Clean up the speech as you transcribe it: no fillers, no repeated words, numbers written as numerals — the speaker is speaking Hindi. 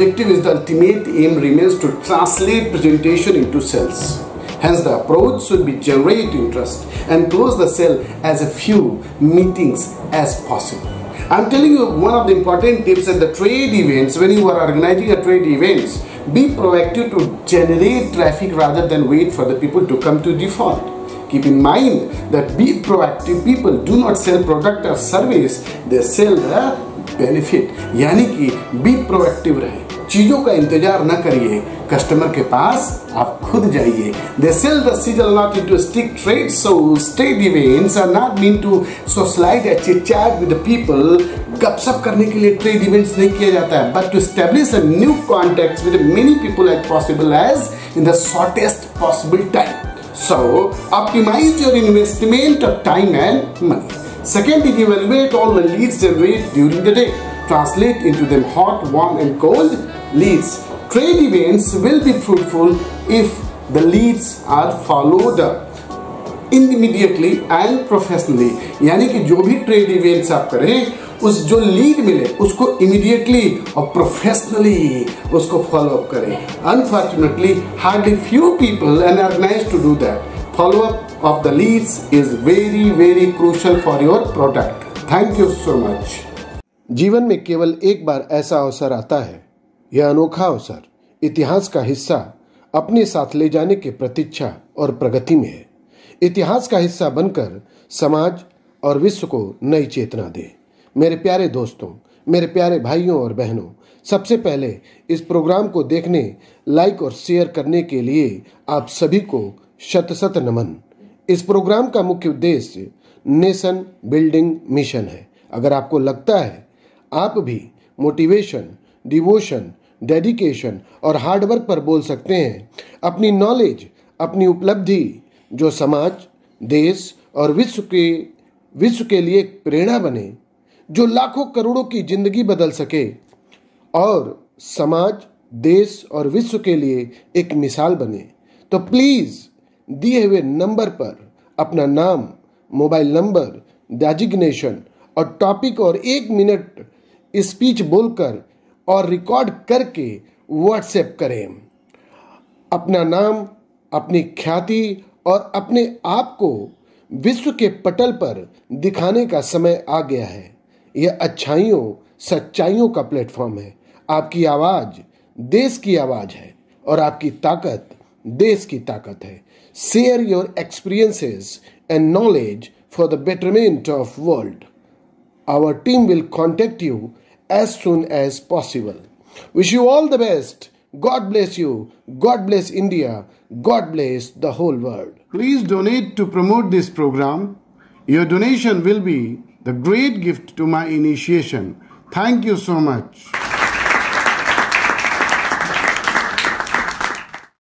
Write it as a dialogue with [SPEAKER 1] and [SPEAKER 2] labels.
[SPEAKER 1] objective is the ultimate aim remains to translate presentation into sales. Hence, the approach should be generate interest and close the sale as a few meetings as possible. I'm telling you one of the important tips at the trade events. When you are organizing a trade events, be proactive to generate traffic rather than wait for the people to come to default. Keep in mind that be proactive people do not sell product or service, they sell the benefit. यानी कि be proactive रहे, चीजों का इंतजार न करिए, कस्टमर के पास आप खुद जाइए. They sell the sizzle not into strict trade shows. Trade events are not meant to socialize and chit chat with the people. गपशप करने के लिए ट्रेड इवेंट्स नहीं किया जाता है, but to establish a new contacts with many people as possible as in the shortest possible time. So optimize your investment of time and money. Second is evaluate all the leads generated during the day. Translate into them hot, warm and cold leads. Trade events will be fruitful if the leads are followed up immediately and professionally. यानी कि जो भी ट्रेड इवेंट्स आप करें, उस जो लीड मिले उसको इमीडिएटली और प्रोफेशनली उसको फॉलो अप करें. Unfortunately hardly few people and organise to do that. Follow up of the leads is very very crucial for your product. Thank you so much.
[SPEAKER 2] जीवन में केवल एक बार ऐसा अवसर आता है. यह अनोखा अवसर इतिहास का हिस्सा अपने साथ ले जाने की प्रतीक्षा और प्रगति में है. इतिहास का हिस्सा बनकर समाज और विश्व को नई चेतना दे. मेरे प्यारे दोस्तों, मेरे प्यारे भाइयों और बहनों, सबसे पहले इस प्रोग्राम को देखने, लाइक और शेयर करने के लिए आप सभी को शत शत नमन. इस प्रोग्राम का मुख्य उद्देश्य नेशन बिल्डिंग मिशन है. अगर आपको लगता है आप भी मोटिवेशन, डिवोशन, डेडिकेशन और हार्डवर्क पर बोल सकते हैं, अपनी नॉलेज, अपनी उपलब्धि जो समाज, देश और विश्व के लिए एक प्रेरणा बने, जो लाखों करोड़ों की जिंदगी बदल सके और समाज, देश और विश्व के लिए एक मिसाल बने, तो प्लीज दिए हुए नंबर पर अपना नाम, मोबाइल नंबर, डेजिग्नेशन और टॉपिक और 1 मिनट स्पीच बोलकर और रिकॉर्ड करके व्हाट्सएप करें. अपना नाम, अपनी ख्याति और अपने आप को विश्व के पटल पर दिखाने का समय आ गया है. यह अच्छाइयों, सच्चाइयों का प्लेटफॉर्म है. आपकी आवाज देश की आवाज है और आपकी ताकत देश की ताकत है. Share your experiences and knowledge for the betterment of world. Our team will contact you as soon as possible. Wish you all the best. God bless you. God bless India. God bless the whole world.
[SPEAKER 1] Please donate to promote this program. Your donation will be the great gift to my initiation. Thank you so much.